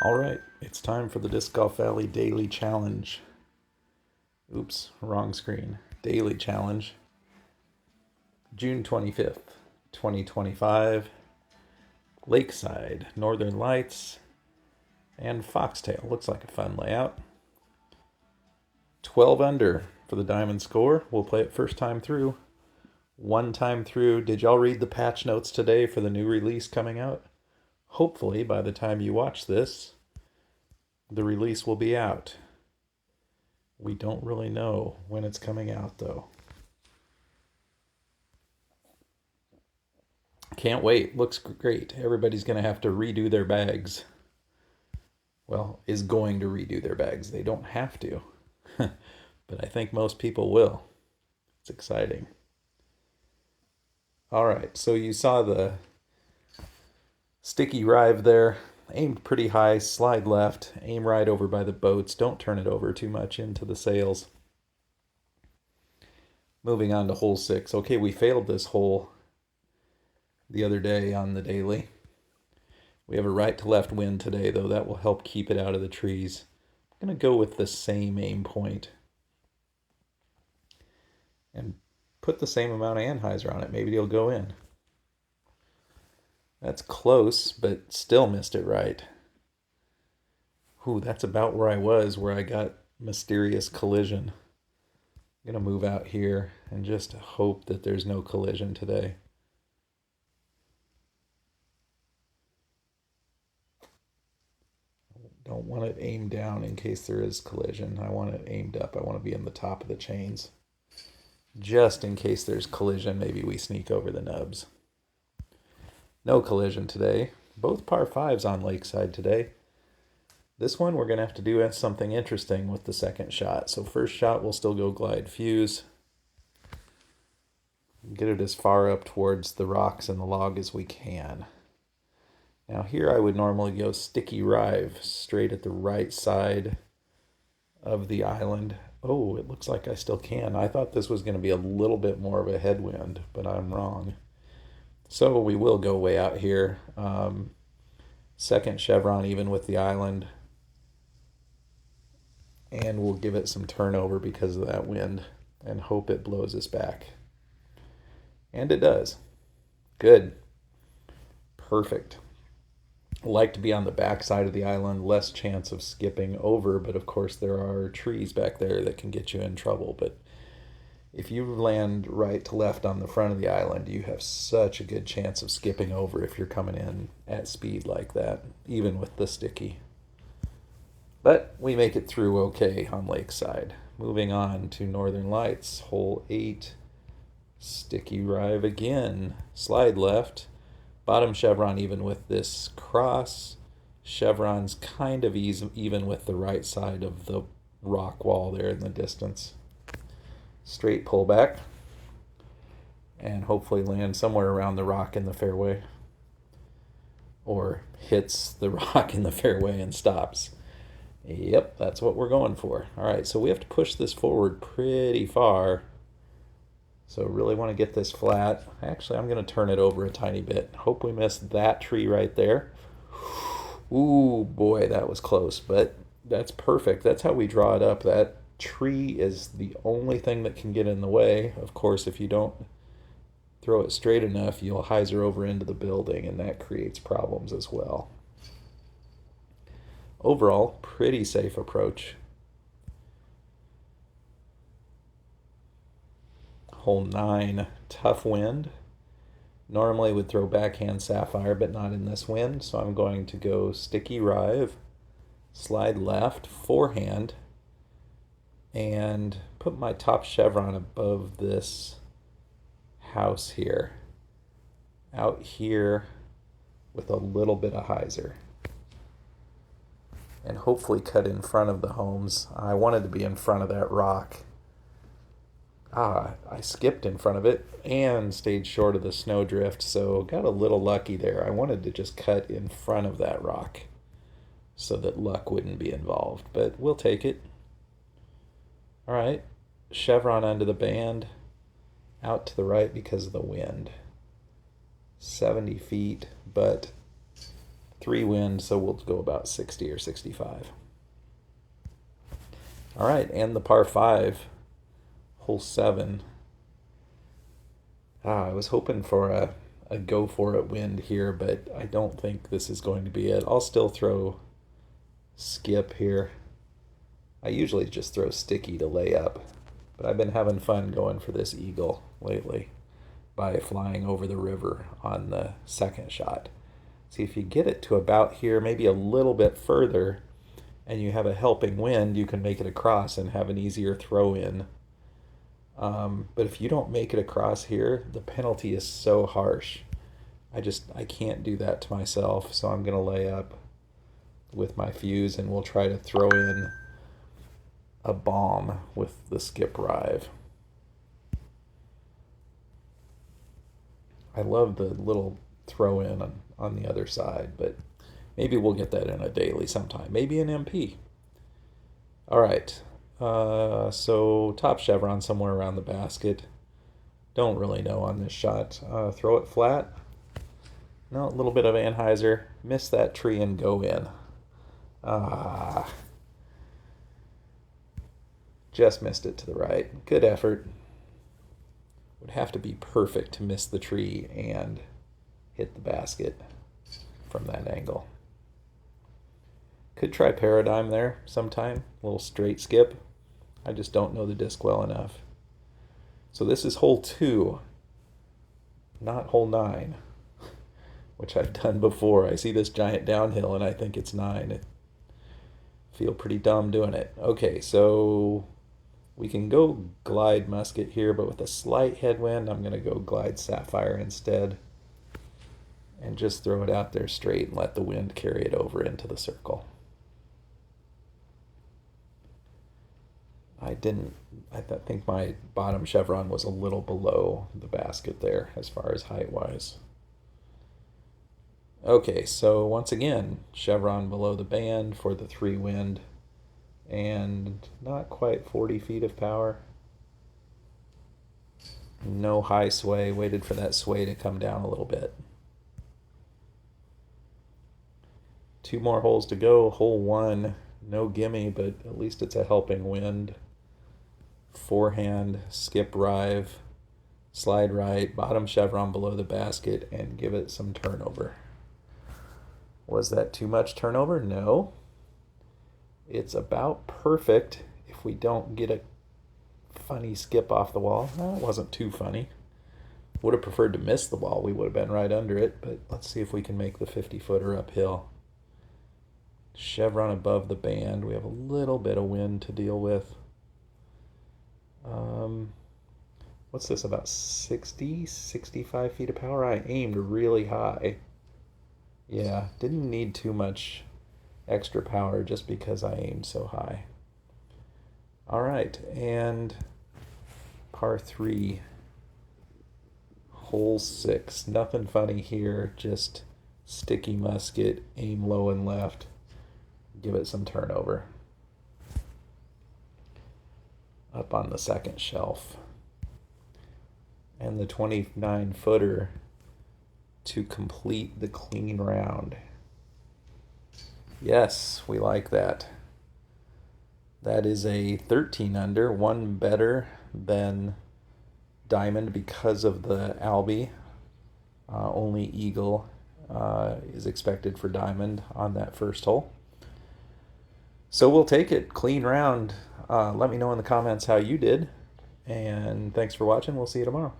All right, it's time for the Disc Golf Valley Daily Challenge. Oops, wrong screen. Daily Challenge. June 25th, 2025. Lakeside, Northern Lights, and Foxtail. Looks like a fun layout. 12 under for the diamond score. We'll play it first time through. One time through. Did y'all read the patch notes today for the new release coming out? Hopefully, by the time you watch this, the release will be out. We don't really know when it's coming out, though. Can't wait. Looks great. Everybody's going to have to redo their bags. Well, is going to redo their bags. They don't have to. But I think most people will. It's exciting. All right, so you saw the sticky rive there. Aimed pretty high, slide left, aim right over by the boats. Don't turn it over too much into the sails. Moving on to hole 6. Okay, we failed this hole the other day on the daily. We have a right to left wind today, though. That will help keep it out of the trees. I'm going to go with the same aim point and put the same amount of anhyzer on it. Maybe it'll go in. That's close, but still missed it right. Ooh, that's about where I was, where I got mysterious collision. I'm going to move out here and just hope that there's no collision today. Don't want it aimed down in case there is collision. I want it aimed up. I want to be in the top of the chains. Just in case there's collision, maybe we sneak over the nubs. No collision today. Both par 5s on Lakeside today. This one we're going to have to do something interesting with the second shot. So first shot we'll still go glide fuse. Get it as far up towards the rocks and the log as we can. Now here I would normally go sticky rive straight at the right side of the island. Oh, it looks like I still can. I thought this was going to be a little bit more of a headwind, but I'm wrong. So we will go way out here. Second chevron even with the island. And we'll give it some turnover because of that wind and hope it blows us back. And it does. Good. Perfect. Like to be on the back side of the island, less chance of skipping over, but of course there are trees back there that can get you in trouble. But if you land right to left on the front of the island, you have such a good chance of skipping over if you're coming in at speed like that, even with the sticky. But we make it through okay on Lakeside. Moving on to Northern Lights, hole 8, sticky rive again, slide left, bottom chevron even with this cross, chevrons kind of even with the right side of the rock wall there in the distance. Straight pullback and hopefully land somewhere around the rock in the fairway or hits the rock in the fairway and stops. Yep, that's what we're going for. All right, so we have to push this forward pretty far. So really want to get this flat. Actually, I'm going to turn it over a tiny bit. Hope we missed that tree right there. Ooh, boy, that was close, but that's perfect. That's how we draw it up. That tree is the only thing that can get in the way. Of course, if you don't throw it straight enough, you'll hyzer over into the building, and that creates problems as well. Overall, pretty safe approach. Hole 9, tough wind. Normally would throw backhand sapphire, but not in this wind, so I'm going to go sticky rive, slide left, forehand, and put my top chevron above this house here. Out here with a little bit of hyzer. And hopefully cut in front of the homes. I wanted to be in front of that rock. I skipped in front of it and stayed short of the snowdrift, so got a little lucky there. I wanted to just cut in front of that rock so that luck wouldn't be involved, but we'll take it. All right, chevron under the band, out to the right because of the wind. 70 feet, but 3 wind, so we'll go about 60 or 65. All right, and the par 5, hole 7. I was hoping for a go for it wind here, but I don't think this is going to be it. I'll still throw skip here. I usually just throw sticky to lay up, but I've been having fun going for this eagle lately by flying over the river on the second shot. See, if you get it to about here, maybe a little bit further, and you have a helping wind, you can make it across and have an easier throw in. But if you don't make it across here, the penalty is so harsh. I can't do that to myself, so I'm going to lay up with my fuse, and we'll try to throw in a bomb with the skip rive. I love the little throw in on the other side, but maybe we'll get that in a daily sometime. Maybe an MP. All right. So top chevron somewhere around the basket. Don't really know on this shot. Throw it flat. No, a little bit of Anheuser. Miss that tree and go in. Just missed it to the right. Good effort. Would have to be perfect to miss the tree and hit the basket from that angle. Could try paradigm there sometime. A little straight skip. I just don't know the disc well enough. So this is hole 2, not hole 9, which I've done before. I see this giant downhill and I think it's 9. I feel pretty dumb doing it. Okay, so we can go glide musket here, but with a slight headwind, I'm going to go glide sapphire instead and just throw it out there straight and let the wind carry it over into the circle. I think my bottom chevron was a little below the basket there as far as height-wise. Okay, so once again, chevron below the band for the 3 wind, and not quite 40 feet of power. No high sway, waited for that sway to come down a little bit. 2 more holes to go. Hole 1, no gimme, but at least it's a helping wind. Forehand, skip rive, slide right, bottom chevron below the basket, and give it some turnover. Was that too much turnover? No. It's about perfect if we don't get a funny skip off the wall. No, it wasn't too funny. Would have preferred to miss the wall. We would have been right under it, but let's see if we can make the 50-footer uphill. Chevron above the band. We have a little bit of wind to deal with. What's this, about 60, 65 feet of power? I aimed really high. Yeah, didn't need too much extra power just because I aimed so high. All right, and par 3, hole 6. Nothing funny here, just sticky musket, aim low and left, give it some turnover. Up on the second shelf. And the 29-footer to complete the clean round. Yes, we like that. That is a 13 under, 1 better than Diamond because of the Albie. Only Eagle is expected for Diamond on that first hole. So we'll take it. Clean round. Let me know in the comments how you did. And thanks for watching. We'll see you tomorrow.